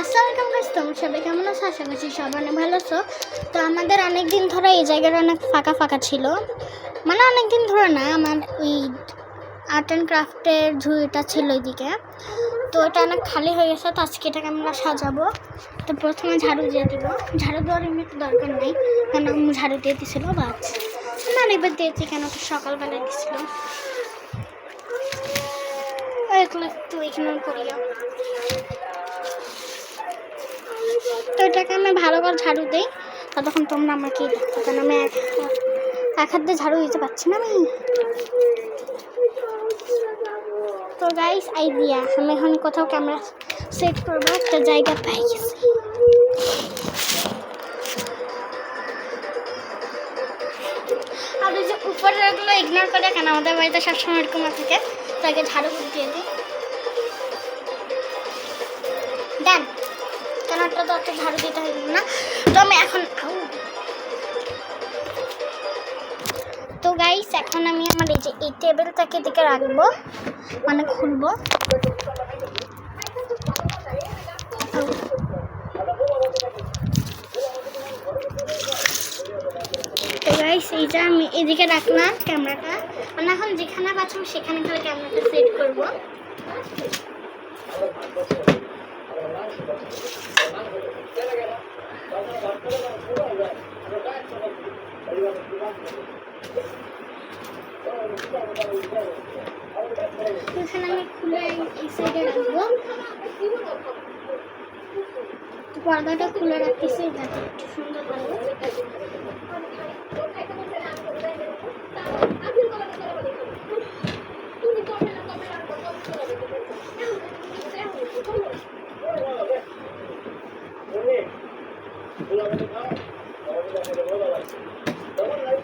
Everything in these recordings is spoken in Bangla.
আসসালামু আলাইকুম গাইস, তোমরা সবাই কেমন আছো? আশা করছি সবাই অনেক ভালো আছো। তো আমাদের অনেক দিন ধরে এই জায়গাটা অনেক ফাঁকা ফাঁকা ছিল, মানে অনেক দিন ধরে না, আমার ওই আর্ট অ্যান্ড ক্রাফটের ঝুড়িটা ছিল ওইদিকে, তো এটা অনেক খালি হয়ে গেছে। তো আজকে এটাকে আমরা সাজাবো। তো প্রথমে ঝাড়ু দিয়ে দিব। ঝাড়ু দেওয়ার এমনিতে দরকার নেই, কারণ আমি ঝাড়ু দিয়ে দিয়েছিল, বাস আমি অনেকবার দিয়েছি, কেন তো সকালবেলায় দিয়েছিল। একটু এখানে করিও। তো এটাকে আমি ভালো করে ঝাড়ু দিই, ততক্ষণ তোমরা আমাকে দেখো, কারণ আমি এক হাত দিয়ে ঝাড়ু দিতে পারছি না আমি। তো গাইস, আইডিয়া আমি এখন কোথাও ক্যামেরা সেট করবো, একটা জায়গা পাই গেছি। আর ওই যে উপরেরগুলো ইগনোর করে, কেন আমাদের বাড়িতে সবসময় এরকম থাকে, তাকে ঝাড়ু দিয়ে দিই। দেন কেন একটা তো একটা ঝাড়ু দিতে হইল না। তো আমি এখন তো গাইস, এখন আমি আমার এই টেবিলটাকে দিকে রাখবো, মানে খুলবো। তো গাইস, এইটা আমি এদিকে রাখলাম ক্যামেরাটা, মানে এখন যেখানে পাচ্ছি সেখানে খালি ক্যামেরাটা সেট করবো। এখানে আমি খুলে এই সাইডে রাখবো, পর্দাটা খুলে রাখতেছি যাতে একটু সুন্দর লাগবে।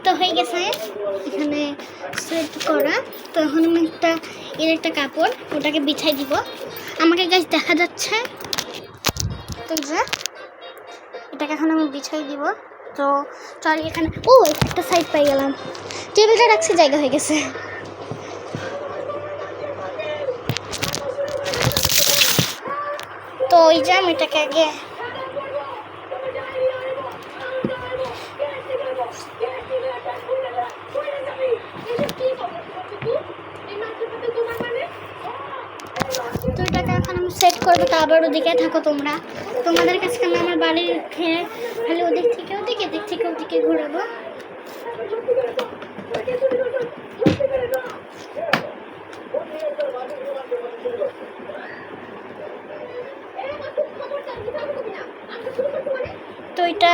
তো হয়ে গেছে এখানে সেট করা। তো এখন আমি একটা কাপড় ওটাকে বিছাই দিব। আমাকে গাছ দেখা যাচ্ছে, তো যে এটাকে এখন আমি বিছাই দিব। তো চল এখানে, ও একটা সাইড পাই গেলাম, টেবিলটা রাখছি, জায়গা হয়ে গেছে। তো ওই যে আমি এটাকে আগে সেট করবো। তো আবার ওদিকে থাকো তোমরা, তোমাদের কাছে আমি আমার বাড়ির খালি ওদিক থেকে ওদিকে, দিক থেকে ওদিকে ঘুরাবো। তো এটা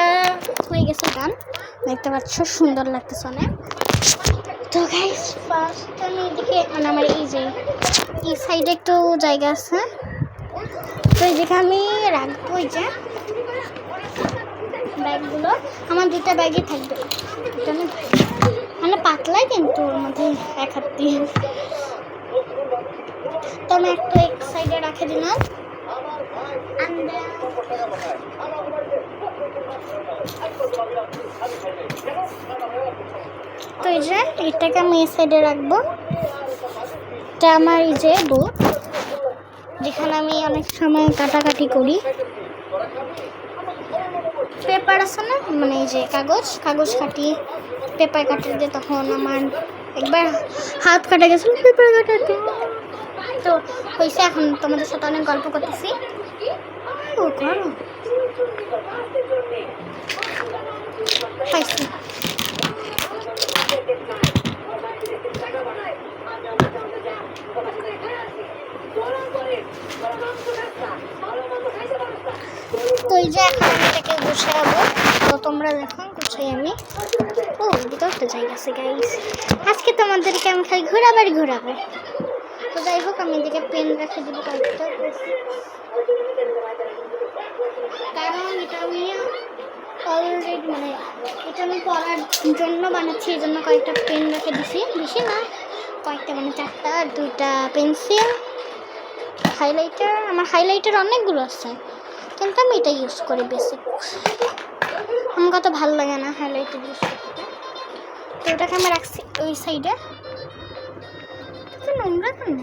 হয়ে গেছে গান, দেখতে পাচ্ছ সুন্দর লাগতেছে অনেক। তো গাইস, ফার্স্ট আমি এদিকে, মানে আমার এই সাইডে একটু জায়গা আছে, তো এইদিকে আমি রাখবো। এই যে ব্যাগগুলো আমার দুটা ব্যাগই থাকবে, মানে পাতলাই, কিন্তু ওর মধ্যে এক হাত দিয়ে। তো আমি একটা এক সাইডে রাখে দিলাম। তো এই যে এটাকে আমি এই সাইডে রাখবো। এটা আমার এই যে বুক, যেখানে আমি অনেক সময় কাটাকাটি করি। পেপার আছে না, মানে এই যে কাগজ কাটি, পেপার কাটতে দিয়ে, তখন আমার একবার হাত কাটা গেছিল পেপার কাটাতে। তো হয়েছে, এখন তোমাদের সাথে অনেক গল্প করতেছি। ও করো পাইছি। তো এই যে এখন আমি এটাকে গুছাবো, তো তোমরা দেখো গুছাই আমি। ও এদিকে একটা জায়গা আছে গাইস, আজকে তোমাদেরকে আমি খালি ঘোরাবো। তো যাই হোক, আমি এদিকে পেন রেখে দিব কয়েকটা, কারণ এটা আমি অলরেডি, মানে এটা আমি পড়ার জন্য বানাচ্ছি, এই জন্য কয়েকটা পেন রেখে দিছি, বেশি না কয়েকটা, মানে 4টা, 2টা পেন্সিল, হাইলাইটার। আমার হাইলাইটার অনেকগুলো আছে, কিন্তু আমি এটা ইউজ করি বেসিক, আমার কত ভালো লাগে না হাইলাইটার ইউজ করতে। তো ওটাকে আমি রাখছি ওই সাইডে। নোংরা কেন?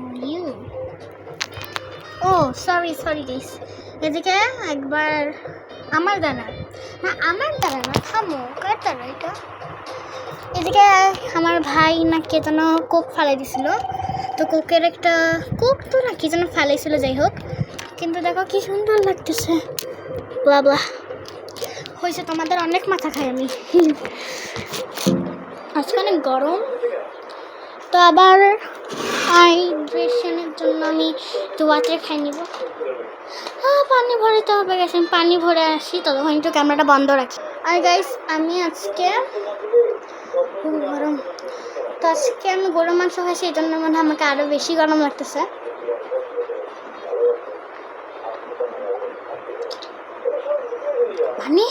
ও সরি গাইস, এদিকে একবার আমার দানা না, আমার দানা না, থামো, কার দানা এটা? এদিকে আমার ভাই না কে যেন কোক ফালাই দিছিল, তো কোকের একটা কোক তো না কি যেন ফালাইছিল, যাই হোক। কিন্তু দেখো কি সুন্দর লাগতেছে, বাবা হয়েছে। তোমাদের অনেক মাথা খাই আমি। আজকে অনেক গরম, তো আবার হাইড্রেশনের জন্য আমি একটু ওয়াটার খাই নিব। পানি ভরাতে হবে, গেছে আমি পানি ভরে আসি, ততক্ষণ একটু ক্যামেরাটা বন্ধ রাখি। আর গাইস আমি আজকে খুব গরম, তো আজকে আমি গরু মাংস খাইছি, এই জন্য মনে হয় আমাকে আরও বেশি গরম লাগতেছে। পানি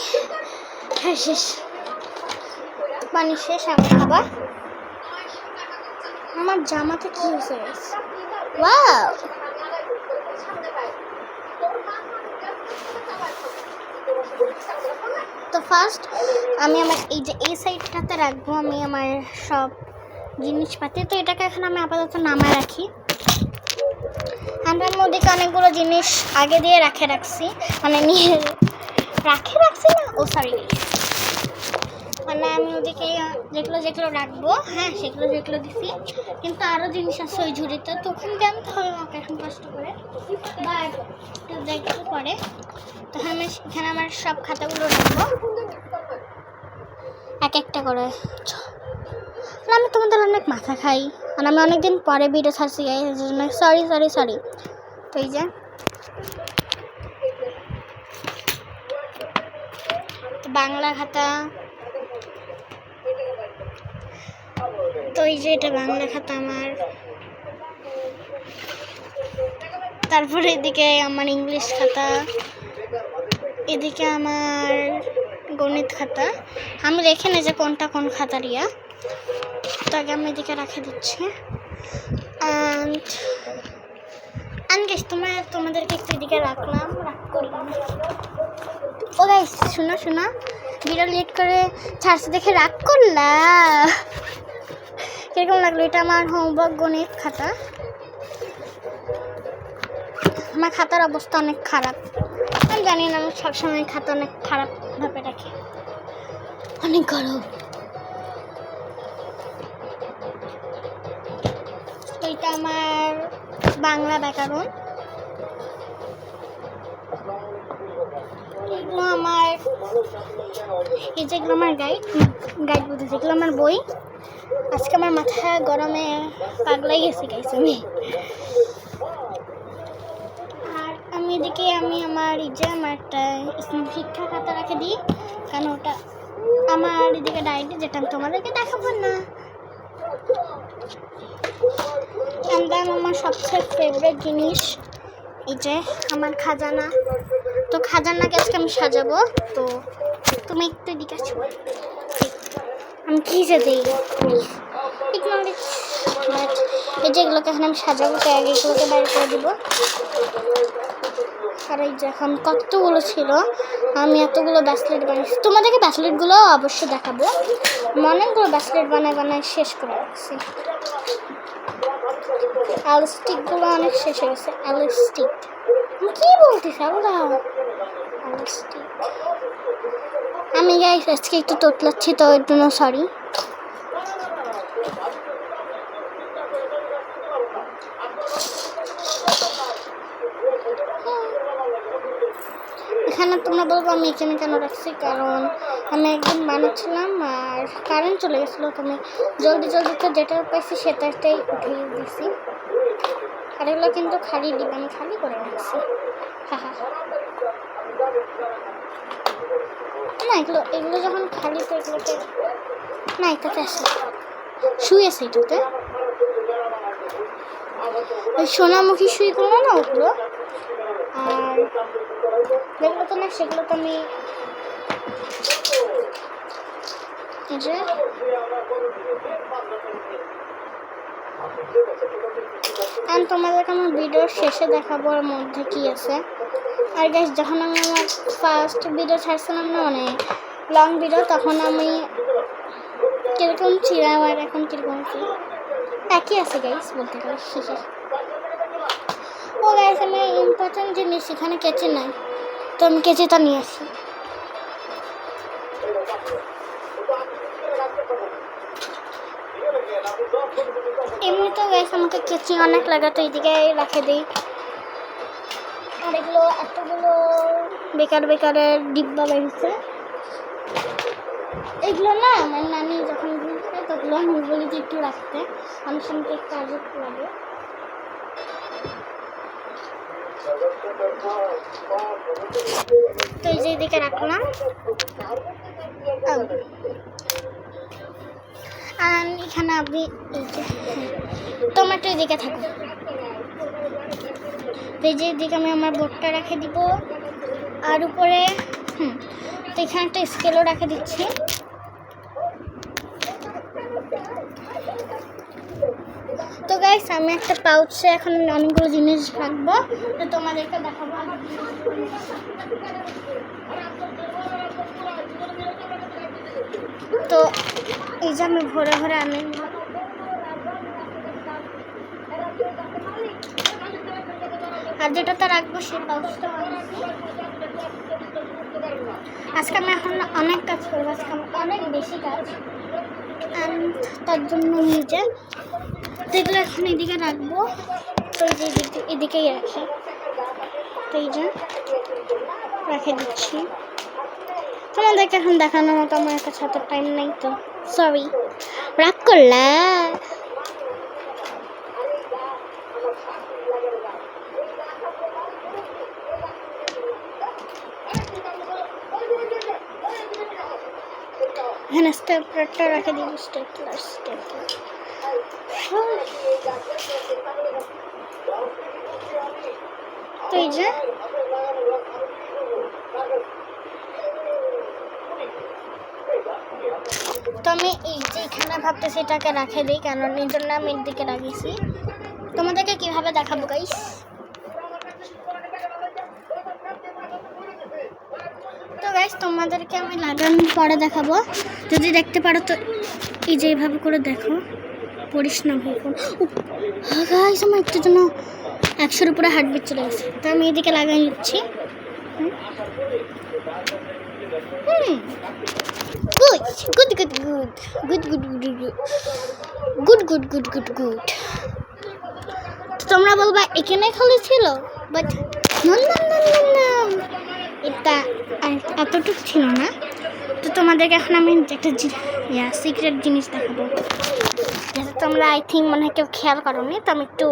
শেষ, পানি শেষ, আমার খাবার। আমার জামাতে কি হয়েছে গাইস? ওয়াও, তো ফার্স্ট আমি আমার এই সাইডটাতে রাখবো আমি আমার সব জিনিসপাতি। তো এটাকে এখন আমি আপাতত নামায় রাখি। আমার মধ্যে অনেকগুলো জিনিস আগে দিয়ে রাখছি, মানে নিয়ে রাখছি না, ও সরি, মানে আমি ওদিকে যেগুলো যেগুলো রাখবো, হ্যাঁ সেগুলো যেগুলো দিছি, কিন্তু আরও জিনিস আছে ওই ঝুড়িতে, তো ওখানে জানতে হবে আমাকে এখন কষ্ট করে, বা একটু যেগুলো পরে। তো আমি এখানে আমার সব খাতাগুলো রাখবো এক একটা করে। আমি তোমাদের অনেক মাথা খাই, আর আমি অনেকদিন পরে ভিডিও ছাড়ছি গাই, এই জন্য সরি। তো এই যে বাংলা খাতা, তো এই যে এটা বাংলা খাতা আমার। তারপরে এদিকে আমার ইংলিশ খাতা, এদিকে আমার গণিত খাতা। আমি রেখে নিই যে কোনটা কোন খাতা রিয়া, তো আগে আমি এদিকে রেখে দিচ্ছি। তোমাদেরকে একটু এদিকে রাখলাম, করলাম। ও গাইস শোনো, ভিডিও লেট করে ছাড়ছি দেখে রাগ করলা, কিরকম লাগলো? এটা আমার হোমওয়ার্ক গণিত খাতা। আমার খাতার অবস্থা অনেক খারাপ, আমি জানি না, আমি সবসময় খাতা অনেক খারাপভাবে রাখি। অনেক গরম। তো এটা আমার বাংলা ব্যাকরণ, এগুলো আমার, এই যেগুলো আমার গাইড বলতে, যেগুলো আমার বই। আজকে আমার মাথা গরমে পাগলাই গেছি গাইস আমি। আর আমি এদিকে আমার এই যে আমার একটা শিক্ষা খাতা রেখে দিই, কারণ ওটা আমার এদিকে ডায়েরি, যেটা আমি তোমাদেরকে দেখাবো না। আমার সবচেয়ে ফেভারিট জিনিস এই যে আমার খাজানা। তো খাজানাকে আজকে আমি সাজাবো, তো তুমি একটু এদিকে আসো, আমি কি যে দিই এই যেগুলোকে এখন আমি সাজাবো, তো আগে এগুলোকে বাইরে করে দিব। আর এই যে এখন কতগুলো ছিল, আমি এতগুলো ব্যাসলেট বানিয়েছি, তোমাদেরকে ব্যাসলেটগুলো অবশ্যই দেখাবো। অনেকগুলো ব্যাসলেট বানায় শেষ করে রাখছি। অ্যালস্টিকগুলো অনেক শেষ হয়ে গেছে। অ্যালস্টিক কি বলতেছি আমরা? অ্যালস্টিক আমি গাইস আজকে একটু তোতলাচ্ছি, তো এর জন্য সরি। এখানে তোমরা বলবো আমি এখানে কেন রাখছি, কারণ আমি একদিন বানাচ্ছিলাম আর কারেন্ট চলে গেছিলো, তো আমি জলদিতে যেটা পাইছি সেটাই উঠিয়ে দিছি। আর এগুলো কিন্তু খালি ডিব্বা, আমি খালি করে রাখছি। না এগুলো যখন খালি, তো এগুলোকে না, এটাতে আসে শুয়েছে, এটাতে ওই সোনামুখী শুইগুলো না ওগুলো। আর যেগুলো তো না সেগুলো তো আমি এই যে তোমাদেরকে আমার ভিডিওর শেষে দেখাবো ওর মধ্যে কি আছে। আর গাইস যখন আমি আমার ফার্স্ট ভিডিও ছাড়ছিলাম না, মানে লং ভিডিও, তখন আমি কীরকম ছিলাম আর এখন কীরকম ছিল একই আছে গাইস বলতে গেলে। ও ও গাইস, আমি ইম্পর্টেন্ট জিনিস, এখানে কেচি নাই, তো আমি কেচিটা নিয়ে আসি। এমনিতেও গাইস আমাকে কেচি অনেক লাগে, তো এইদিকে রেখে দিই। আর এগুলো এতগুলো বেকার বেকারের ডিব্বা বেরিয়েছে, এগুলো না আমার নানি যখন ঘুরছে তো ওগুলো আমি বলি যে একটু রাখতে, অনেক সময় কাজে লাগে। তো এই যে এদিকে রাখলাম, আর এখানে আপনি এই যে টমেটো এদিকে থাকুন। তো এই যে এদিকে আমি আমার বোর্ডটা রেখে দিব, আর উপরে তো এখানে একটা স্কেলও রেখে দিচ্ছি। তো গাইস, আমি একটা পাউচে এখন অনেকগুলো জিনিস রাখবো, তো তোমাদেরকে দেখাবো। তো এই যে আমি ভরে ভরে আমি আর যেটাতে রাখবো সেই পাউচটা। আজকে আমি এখন অনেক কাজ করবো, আজকে আমার অনেক বেশি কাজ, তার জন্য নিজে এগুলো এখন এদিকে রাখবো। তো এই যে এদিকেই রাখি, তো এই যে রেখে দিচ্ছি। তোমাদেরকে এখন দেখানোর মতো আমার কাছে এত টাইম নেই, তো সরি, রাগ করলা। এখানে স্টেপলারটা রেখে দিব, স্টেপলার। তো এই যে তো আমি এই যে এখানে ভাবতেছি এটাকে রেখে দিই, কারণ এই জন্য আমি এর দিকে রাখিয়েছি। তোমাদেরকে কিভাবে দেখাবো গাইস, তো গাইস তোমাদেরকে আমি লাগানোর পরে দেখাবো। যদি দেখতে পারো তো এই যে এইভাবে করে দেখো, পড়িস না ভাই ফোন। গাইস আমার একটু জন্য 100-এর উপরে হার্টবিট চলে গেছে, তো আমি এদিকে লাগাই নিচ্ছি। Good good good good good good good good good good good. তোমরা বলবা এখানে খালি ছিল, বাট এটা এতটুকু ছিল না। তো তোমাদেরকে এখন আমি একটা সিক্রেট জিনিস দেখাবো, যেটা তোমরা আই থিঙ্ক মনে হয় কেউ খেয়াল করোনি। তো আমি একটু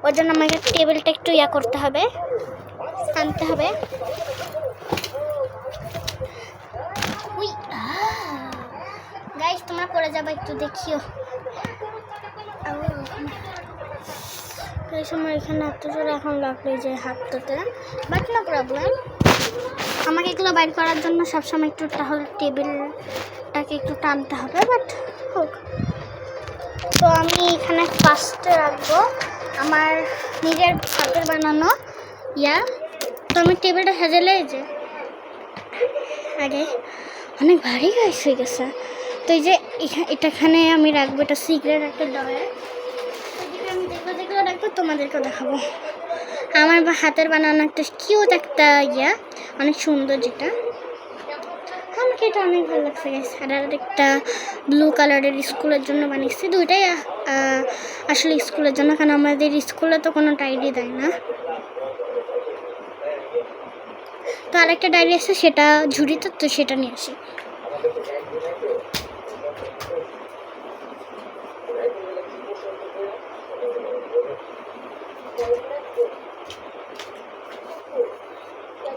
ওর জন্য আমাকে টেবিলটা একটু করতে হবে, আনতে হবে। গাইস তোমরা পড়ে যাবে, একটু দেখিও। এই সময় এখানে এত জোরে এখন লাগলো যে হাতটাতে, বাট নো প্রবলেম। আমাকে এগুলো বাইর করার জন্য সবসময় একটু তাহলে টেবিলটাকে একটু টানতে হবে, বাট হোক। তো আমি এখানে ফার্স্টে রাখবো আমার নিজের হাতের বানানো তো আমি টেবিলটা সাজালে যে আগে অনেক ভারী গাইস হয়ে গেছে। তো এই যে এখানে আমি রাখবো, এটা সিক্রেট একটা ড্রয়ার। আমি যেগুলো রাখবো তোমাদেরকেও দেখাবো। আমার হাতের বানানো একটা কিউট একটা অনেক সুন্দর, যেটা আমাকে এটা অনেক ভালো লাগছে গাইস। আর একটা ব্লু কালারের স্কুলের জন্য বানিয়েছি, দুইটাই আসলে স্কুলের জন্য, কারণ আমাদের স্কুলে তো কোনো ডায়েরি দেয় না। তো আরেকটা ডায়েরি আছে, সেটা ঝুড়িতে, তো সেটা নিয়ে আসি।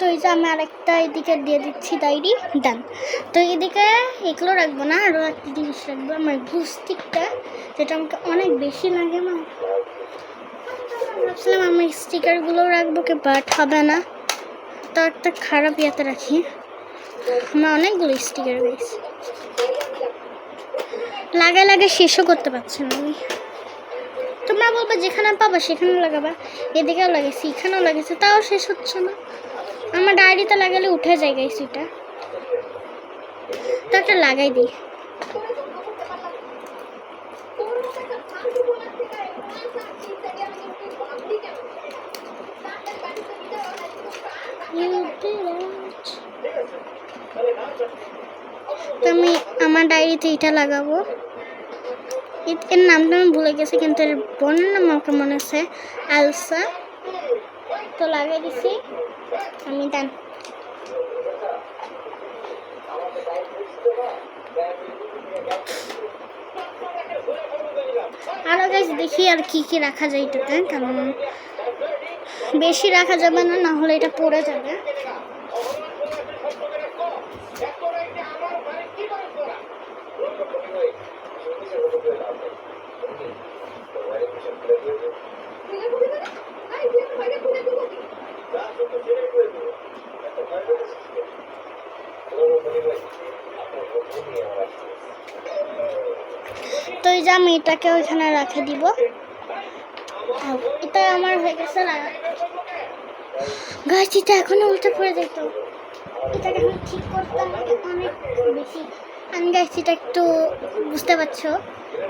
তো এই যে আমি আরেকটা এদিকে দিয়ে দিচ্ছি ডায়েরি, ডান। তো এদিকে এগুলো রাখবো না, আরও একটা জিনিস রাখবো, আমার গ্লু স্টিকটা, যেটা আমাকে অনেক বেশি লাগে। ভাবছিলাম আমি স্টিকারগুলো রাখবো, বাট হবে না, তো একটা খারাপ রাখি। আমার অনেকগুলো স্টিকার রয়েছে, লাগাই শেষও করতে পারছি না আমি। তোমরা বলবে যেখানে পাবা সেখানে লাগাবা, এদিকেও লাগাইছি, এখানেও লাগাইছি, তাও শেষ হচ্ছে না। আমার ডায়েরিতে লাগালে উঠে যায় গাইস, এটা তো একটা লাগাই দিই। তো আমি আমার ডায়েরিতে এটা লাগাবো। এর নামটা আমি ভুলে গেছি, কিন্তু এর বোনের নাম আমাকে মনে আছে, আলসা। তো লাগিয়ে দিছি আমি। দেন আরো গাছ দেখি আর কি কি রাখা যায় এটাতে, কারণ বেশি রাখা যাবে না, না হলে এটা পড়ে যাবে। তো এই যে আমি এটাকে ওইখানে রেখে দিব। এটা আমার হয়ে গেছে। গাছটা এখনো উল্টে পড়ে যেত, এটাকে এখন ঠিক করতে আমাকে অনেক বেশি। আমি গাছটা একটু বুঝতে পারছো,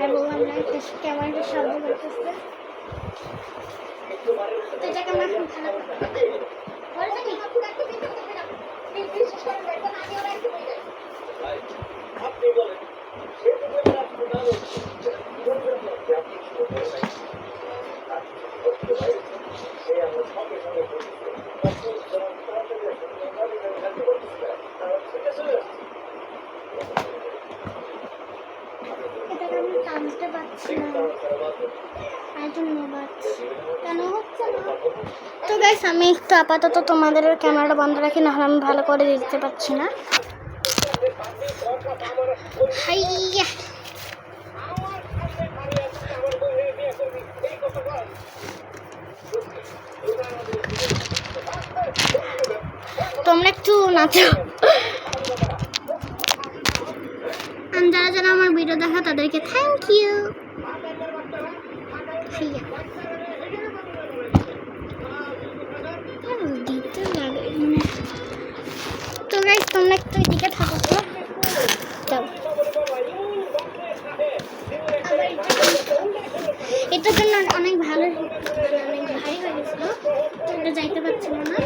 আর বললাম না ক্যামেরাটা শব্দ করতেছে। তো এটাকে আমার এখন ভালো করতে হবে। টানতে পারছি না, কেন হচ্ছে না? তো গাইস আমি একটু আপাতত তোমাদের ক্যামেরাটা বন্ধ রাখি, নাহলে আমি ভালো করে দিতে পারছি না। হাইয়া তোমরা একটু নাচো। যারা যারা আমার ভিডিও দেখা তাদেরকে থ্যাংক ইউ। তো গাইস তোমরা একটু এদিকে থাকো তো। এটার জন্য অনেক ভালো, অনেক ভারী হয়ে গেছিল, তোমরা যাইতে পারছিল না।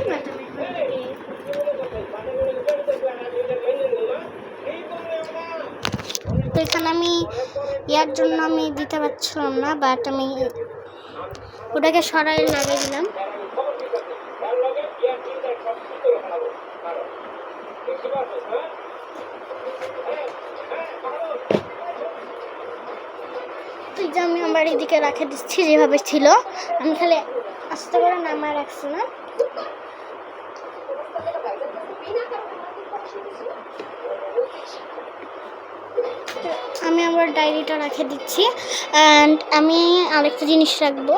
তো এখানে আমি ইয়ার জন্য আমি দিতে পারছিলাম না, বাট আমি ওটাকে সরাই লাগিয়ে দিলাম। তুই যে আমি আমার এদিকে রাখে দিচ্ছি যেভাবে ছিল, আমি খালি আস্তে করে নামায় রাখছি না। আমি আমার ডায়েরিটা রেখে দিচ্ছি। অ্যান্ড আমি আরেকটা জিনিস রাখবো,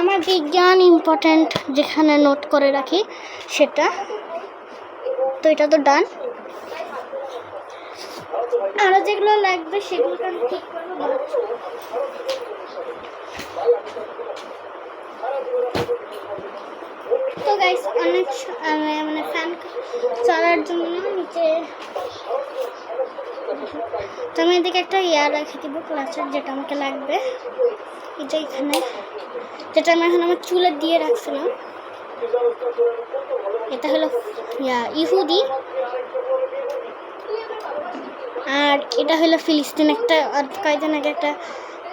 আমার বিজ্ঞান ইম্পর্ট্যান্ট যেখানে নোট করে রাখি সেটা। তো এটা তো ডান, আরও যেগুলো লাগবে সেগুলো আমি ঠিক করবো। তো গাইস অনেক মানে ফ্যান চলার জন্য নিচে তো আমি এদিকে একটা ইয়ার রেখে দিব ক্লাচের, যেটা আমাকে লাগবে। এটা এখানে, যেটা আমি এখন আমার চুলে দিয়ে রাখছিলাম। এটা হলো ইহুদি, আর এটা হলো ফিলিস্তিন। একটা কয়েকদিন আগে একটা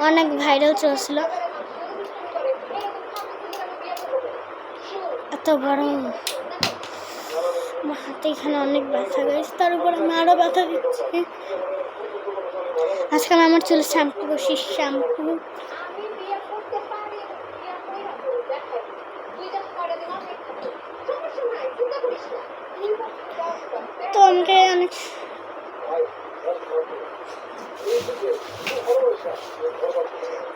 অনেক ভাইরাল চলছিল, এত বড় আমার হাতে এখানে অনেক ব্যথা গেছে, তার উপর আমি আরও ব্যথা দিচ্ছি। আজকে আমি আমার চুলে শ্যাম্পু করছি, শ্যাম্পু। তো আমাকে অনেক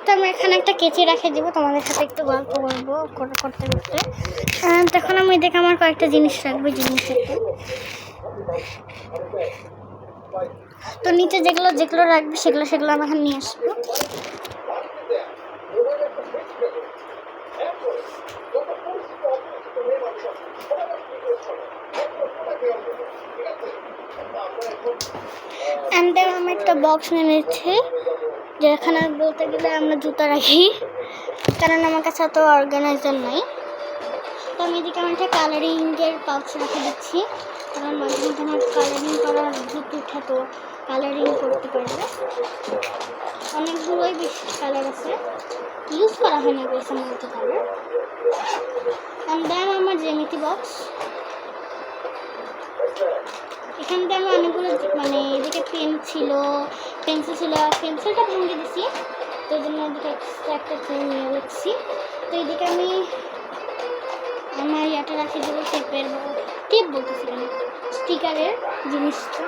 তো আমি এখানে একটা কেচি রেখে দিব, তোমাদের সাথে একটু গল্প করবো করতে করতে। তখন আমি দেখে আমার কয়েকটা জিনিস রাখবো, জিনিসের। তো নিচে যেগুলো যেগুলো রাখবে সেগুলো আমি এখন নিয়ে আসবো। আমি একটা বক্স নিয়ে নিচ্ছি, যেখানে বলতে গেলে আমরা জুতা রাখি। তো কারণ আমার কাছে অত অর্গানাইজার নাই। তো আমি এদিকে আমার একটা কালারিংয়ের পাউচ রেখে দিচ্ছি, কারণ মাঝে মধ্যে আমার কালারিং করার ভূত উঠে, তো কালারিং করতে পারবে। অনেকগুলোই বেশি কালার আছে, ইউজ করা হয় না বেশ মতো কালার। অ্যান্ড দেন আমার জ্যামিতি বক্স, এখান থেকে আমি অনেকগুলো মানে এদিকে পেন ছিল, পেন্সিল ছিল, পেন্সিলটা ভেঙে দিছি, তো এই জন্য এদিকে এক্সট্রা একটা পেন নিয়ে রাখছি। তো এদিকে আমি আমার ইয়াটা রাখি দেবো, টেপের টেপ বলতেছিলাম, স্টিকারের জিনিসটা।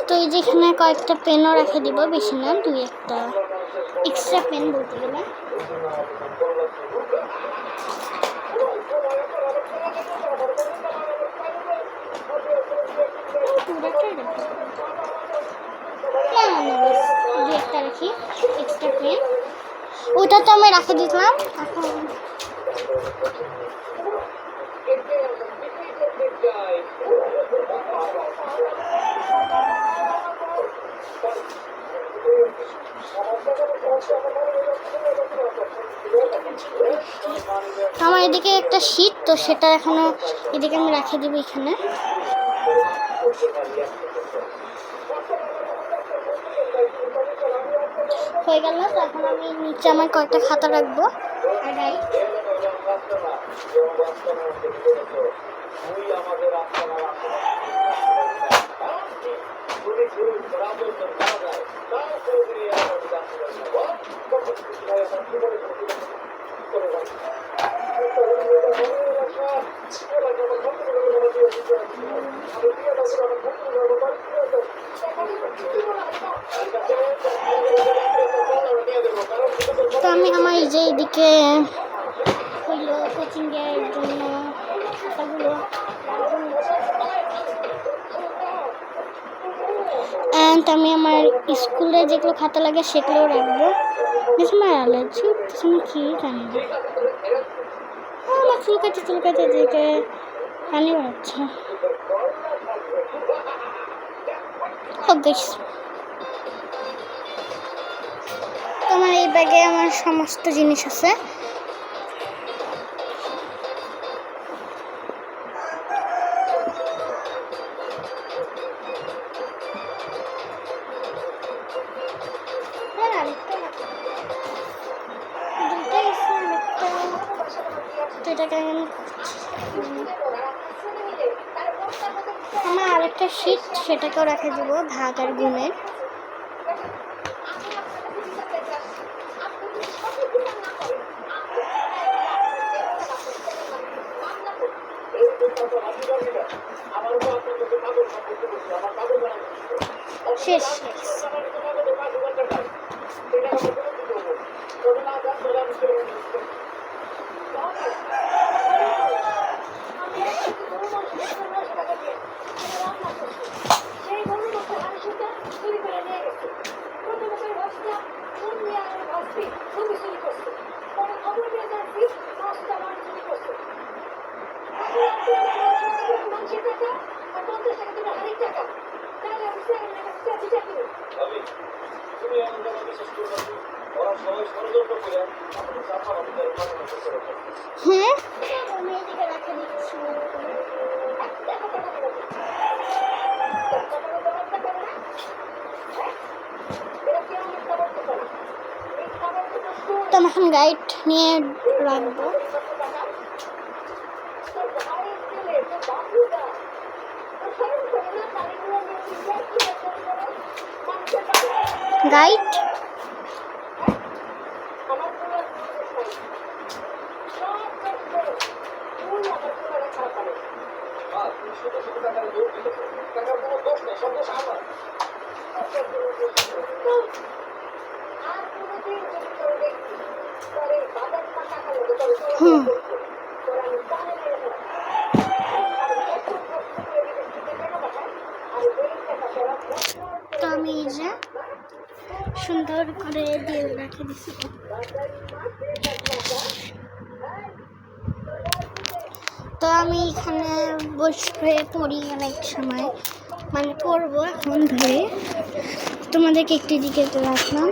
তো এই যেখানে কয়েকটা পেনও রেখে দিব, বেশি না, দুই একটা এক্সট্রা পেন বলতে গেলে। দুই একটা রাখি এক্সট্রা পেন, ওইটা তো আমি রেখে দিলাম। এখন আমার এদিকে একটা শীট, তো সেটা এখনো এদিকে আমি রেখে দিব এখানে। হয়ে গেল, তো এখন আমি নিচে আমার কয়েকটা খাতা রাখবো। তো আমি আমার এই যে এদিকে হইলো কোচিংয়ের জন্য খাতাগুলো, অ্যান্ড আমি আমার স্কুলে যেগুলো খাতা লাগে সেগুলো রাখবো। আমার অ্যালার্জি আমি কি জানি না, আমার চুলকাতে এদিকে পানি বাড়ছে। আমার এই ব্যাগে আমার সমস্ত জিনিস আছে। আমার আরেকটা শীট, সেটাকেও রেখে দেবো ভাগ আর গুণের। শেষ। হ্যাঁ, তো আমি এখন গাইড নিয়ে রাখবো। গাইড আমি এই যে সুন্দর করে দিয়ে রেখে দিছি। তো আমি এখানে বসে পড়ি অনেক সময়, মানে পড়বো এখন ধরে। তোমাদেরকে একটি দিকে তো রাখলাম,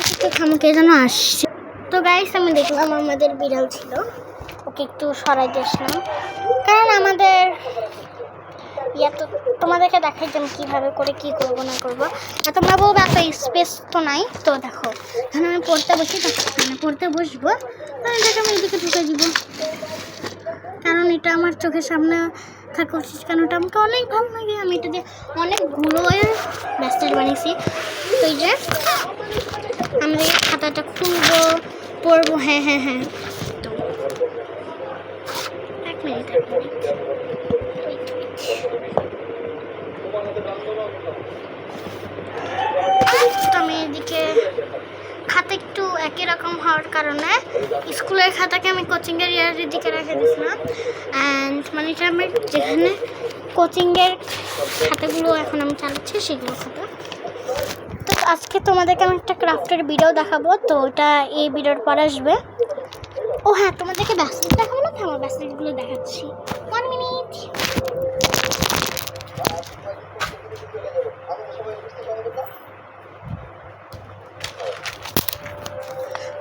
একটু খামুকে যেন আসছে। তো গাইস আমি দেখলাম আমাদের বিড়াল ছিল, ওকে একটু সরাই দিয়েছিলাম, কারণ আমাদের তো তোমাদেরকে দেখাই যে আমি কীভাবে করে কী করবো না করবো। আর তোমরা বলবো এত স্পেস তো নাই। তো দেখো এখানে আমি পড়তে বসি, মানে পড়তে বসবো, এটাকে আমি এদিকে ঢুকে দিব, কারণ এটা আমার চোখের সামনে থাকা উচিত, কারণ ওটা আমাকে অনেক ভালো লাগে। আমি এটা দিয়ে অনেকগুলো ব্যাস্টেট বানিয়েছি। তো এই যে আমরা এই খাতাটা খুলবো, পড়বো। হ্যাঁ হ্যাঁ হ্যাঁ, তো এক মিনিট। তো আমি এদিকে খাতা একটু একই রকম হওয়ার কারণে স্কুলের খাতাকে আমি কোচিংয়ের ইয়ারের দিকে রেখে দিয়েছিলাম। অ্যান্ড মানে এটা আমি যেখানে কোচিংয়ের খাতাগুলো এখন আমি চালাচ্ছি সেগুলো খাতা। তো আজকে তোমাদেরকে আমি একটা ক্রাফটের ভিডিও দেখাবো, তো ওটা এই ভিডিওর পর আসবে। ও হ্যাঁ, তোমাদেরকে ব্যাসলেট দেখাবো না, আমার ব্যাসলেটগুলো দেখাচ্ছি। 1 মিনিট।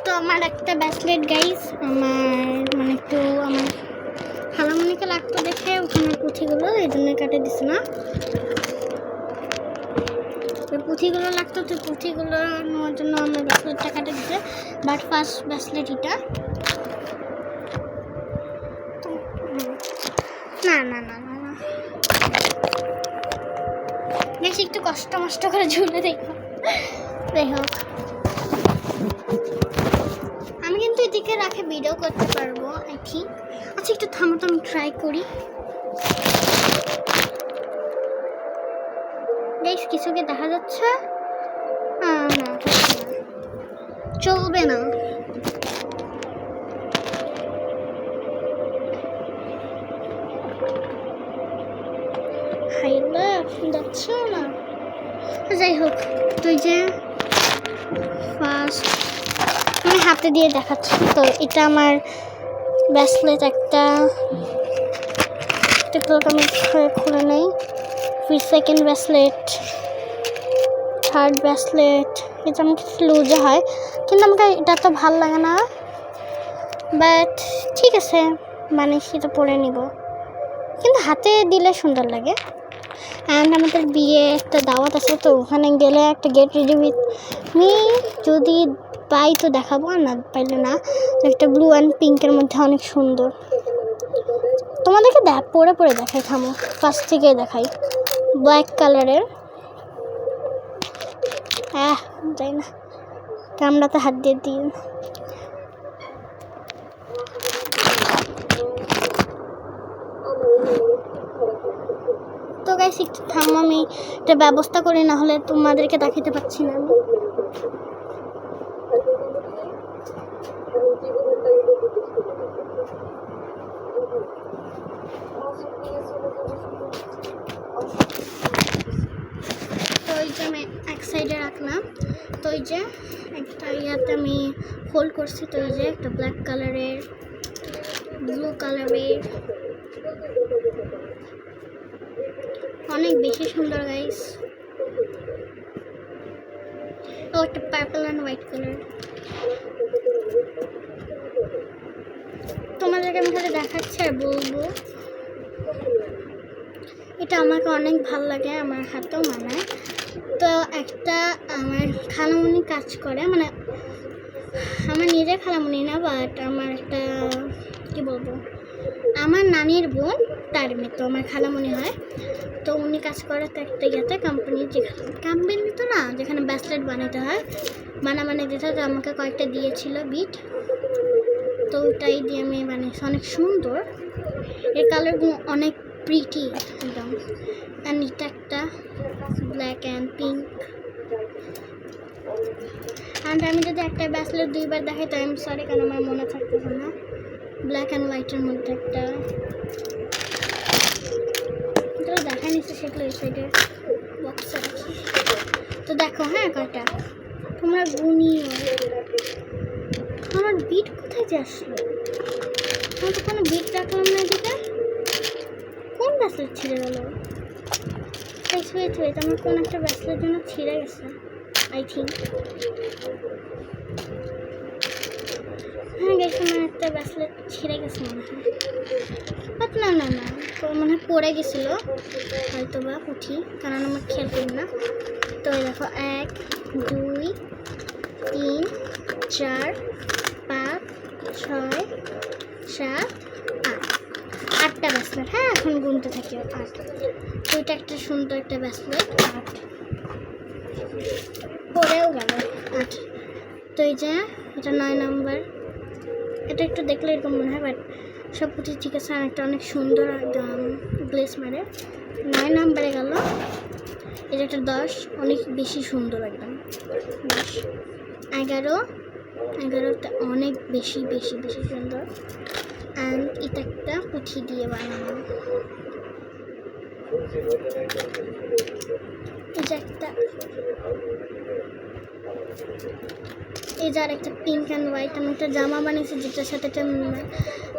তো আমার একটা ব্যাসলেট গাইস, আমার মানে একটু আমার খালামণিকে লাগতো দেখে ওখানে পুঁথিগুলো এই জন্য কাটে দিছে না, পুঁথিগুলো লাগতো, তো পুঁথিগুলো নেওয়ার জন্য আমার ব্যাসলেটটা কাটে দিছে। বাট ফার্স্ট ব্যাসলেট এটা না না না না না বেশি একটু কষ্ট মষ্ট করে ঝুলে দেখো। যাই হোক, আমি কিন্তু এদিকে রাখে ভিডিও করতে পারবো আই থিঙ্ক। আচ্ছা একটু থামো তো, আমি ট্রাই করি। গাইস কিছু কি দেখা যাচ্ছে? না চলবে না। হাইলা যাচ্ছে না। যাই হোক, তুই যে ফার্স্ট আমি হাতে দিয়ে দেখাচ্ছি। তো এটা আমার ব্যাসলেট, একটা আমি খুলে নেই। ফির সেকেন্ড ব্যাসলেট, থার্ড ব্যাসলেট। এটা আমাকে লুজে হয়, কিন্তু আমাকে এটা তো ভাল লাগে না, বাট ঠিক আছে মানে সেটা পরে নিব, কিন্তু হাতে দিলে সুন্দর লাগে। অ্যান্ড আমাদের বিয়ে একটা দাওয়াত আছে, তো ওখানে গেলে একটা গেট রেডি উইথ মি যদি পাই তো দেখাবো, আর না পাইলে না। একটা ব্লু অ্যান্ড পিঙ্কের মধ্যে অনেক সুন্দর, তোমাদেরকে পরে পরে দেখাই। থামো, ফার্স্ট থেকে দেখাই। ব্ল্যাক কালারের, যাই না ক্যামেরাতে হাত দিয়ে দিই। তো গাইস একটু থামো, আমি এটা ব্যবস্থা করি, না হলে তোমাদেরকে দেখাতে পাচ্ছি না আমি। তো এই যে আমি এক সাইডে রাখলাম, তো এই যে একটা ইয়াতে আমি হোল্ড করছি। তো এই যে একটা ব্ল্যাক কালারের, ব্লু কালারের, অনেক বেশি সুন্দর গাইস। ও একটা পার্পল অ্যান্ড হোয়াইট কালার। তোমাদেরকে আমি খালি দেখাচ্ছি আর বলবো, এটা আমাকে অনেক ভালো লাগে, আমার হাতেও মানায়। তো একটা আমার খালামণি কাজ করে, মানে আমার নিজের খালামণি না, বাট আমার একটা কি বলবো, আমার নানির বোন, তার মেয়ে, তো আমার খালামণি হয়। তো উনি কাজ করে তো একটা ইয়াতে কোম্পানি, যেখানে কোম্পানি তো না, যেখানে ব্যাসলেট বানাতে হয়, বানিয়ে দিতে হয়। তো আমাকে কয়েকটা দিয়েছিল বিট, তো ওটাই দিয়ে আমি বানিয়েছি। অনেক সুন্দর, এর কালারগুলো অনেক প্রিটি একদম। অ্যান্ড এটা একটা ব্ল্যাক অ্যান্ড পিঙ্ক। অ্যান্ড আমি যদি একটা ব্যাসলেট দুইবার দেখাই তো আমি সরি, কারণ আমার মনে থাকতেছে না। ব্ল্যাক অ্যান্ড হোয়াইটের মধ্যে একটা দেখাই নিচে সেগুলো এই সাইডে বক্সে রাখি। তো দেখো হ্যাঁ কয়টা তোমরা গুনিও। আমার বিট কোথায় যে আসলো? আমার তো কোনো বিট রাখলাম না এদিকে। কোন ব্যাসলেট ছিঁড়ে গেল? আমার কোন একটা ব্যাসলের জন্য ছিঁড়ে গেছে আই থিঙ্ক। হ্যাঁ গাইস আমার একটা ব্যাসলেট ছিঁড়ে গেছে মনে হয়, বাট না না না তো মনে হয় পড়ে গেছিলো হয়তো বা পুঁথি, কারণ আমার খেয়াল করি না। তো এই দেখো 1 2 3 4 5 6 7 8 8টা ব্যাসলেট। হ্যাঁ এখন গুনতে থাকি 8। তো এটা একটা সুন্দর একটা ব্যাসলেট 8 পরেও গেল 8। তো এই যে এটা 9 নাম্বার। এটা একটু দেখলে এরকম মনে হয়, বাট সব কিছু ঠিক আছে। আর একটা অনেক সুন্দর একদম গ্লেস মারে 9 নাম্বারে গেল। এটা একটা 10 অনেক বেশি সুন্দর একদম 10। 11টা অনেক বেশি বেশি বেশি সুন্দর। অ্যান্ড এটা একটা পুঁথি দিয়ে বানানো। এটা একটা এই যার একটা পিঙ্ক অ্যান্ড হোয়াইট আমি একটা জামা বানিয়েছি যেটার সাথে এটা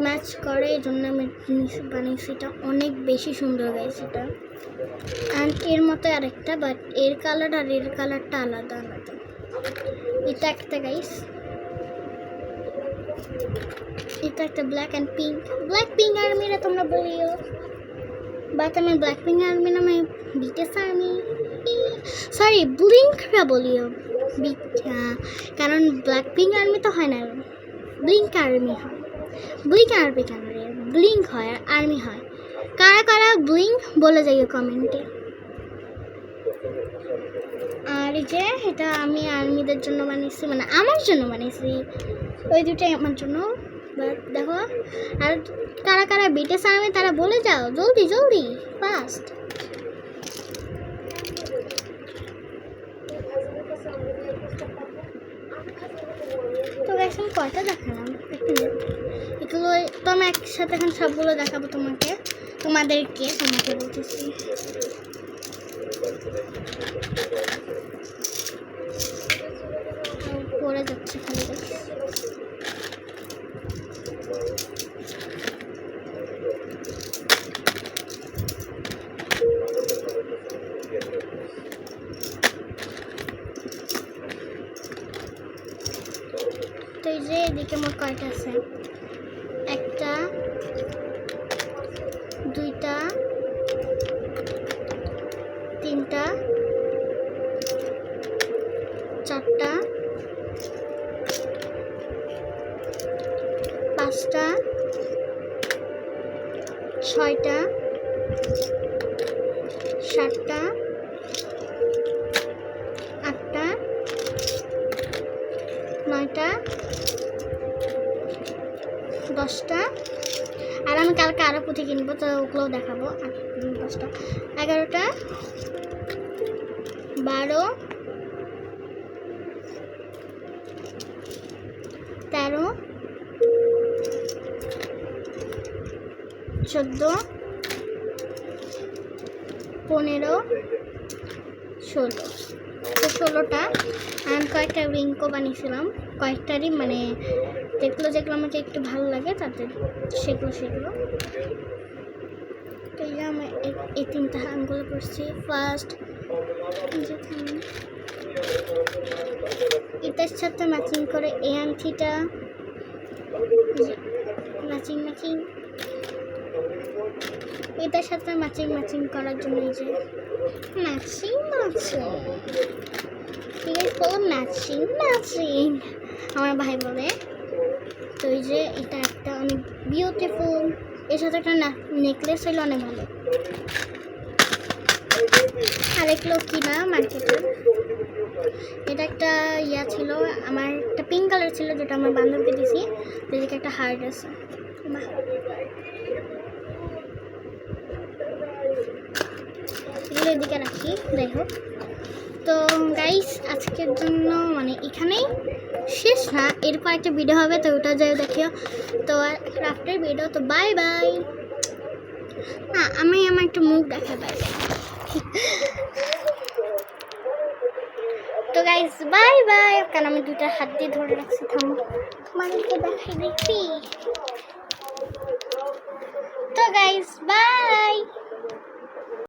ম্যাচ করে, এই জন্য আমি বানিয়েছি। এটা অনেক বেশি সুন্দর গাইছে এটা। অ্যান্ড এর মতো আরেকটা, বাট এর কালার আর এর কালারটা আলাদা আলাদা। এটা একটা গাইস, এটা একটা black and pink. Blackpink আর্মিরা তোমরা বলিও, বাট আমি ব্ল্যাক পিঙ্ক আর্মি নামে বিটিএস আর্মি সরি ব্লিঙ্করা বলিও। কারণ ব্ল্যাক পিঙ্ক আর্মি তো হয় না, ব্লিঙ্ক আর্মি হয়। ব্লিঙ্ক আর্মি কেন রে? ব্লিঙ্ক হয় আর আর্মি হয়। কারা কারা ব্লিঙ্ক বলে যাইও কমেন্টে। আর এই যে এটা আমি আর্মিদের জন্য বানিয়েছি, মানে আমার জন্য বানিয়েছি, ওই দুটাই আমার জন্য। বাট দেখো আর কারা কারা বিটিএস আর্মি তারা বলে যাও জলদি জলদি ফাস্ট। তো এখন কয়টা দেখালাম এগুলো, তো আমি একসাথে এখন সবগুলো দেখাবো তোমাদেরকে বলতেছি। পড়ে যাচ্ছে খালি। তো এই যে এদিকে মোট কয়টা আছে? 1টা 2টা 3টা 4টা 5টা 6টা 7টা 8টা 9টা 10টা। আর আমি কালকে আরও পুঁথি কিনবো, তো ওগুলোও দেখাবো। 10টা 11টা 12 13 14 15 16। তো 16টা। অ্যান্ড কয়েকটা রিঙ্কও বানিয়েছিলাম, কয়েকটারই মানে যেগুলো আমাকে একটু ভালো লাগে তাদের সেগুলো। তো এই যে আমি এই 3টা আঙ্গুল করছি। ফার্স্ট এটার সাথে ম্যাচিং করে এই আংটিটা ম্যাচিং এটার সাথে ম্যাচিং করার জন্য এই যে ম্যাচিং ঠিক আছে, বলো ম্যাচিং আমার ভাই বলে। তো এই যে এটা একটা অনেক বিউটিফুল, এর সাথে একটা নেকলেস হইলে অনেক ভালো। আরেকগুলো কিনা মার্কেটে। এটা একটা ইয়া ছিল, আমার একটা পিঙ্ক কালার ছিল যেটা আমার বান্ধবীকে দিয়েছি। এদিকে একটা হার্ট আছে, এগুলো এদিকে রাখি। যাই হোক, তো গাইস আজকের জন্য মানে এখানেই শেষ না, এরপর একটা ভিডিও হবে, তো ওটা যাই দেখিও। তো ক্রাফটের ভিডিও। তো বাই বাই। হ্যাঁ আমি আমার একটু মুখ দেখা পাইবে। তো গাইস বাই বাই, কারণ আমি দুটো হাত দিয়ে ধরে রাখছি। থামো তোমাদেরকে দেখাই দেখি। তো গাইস বাই।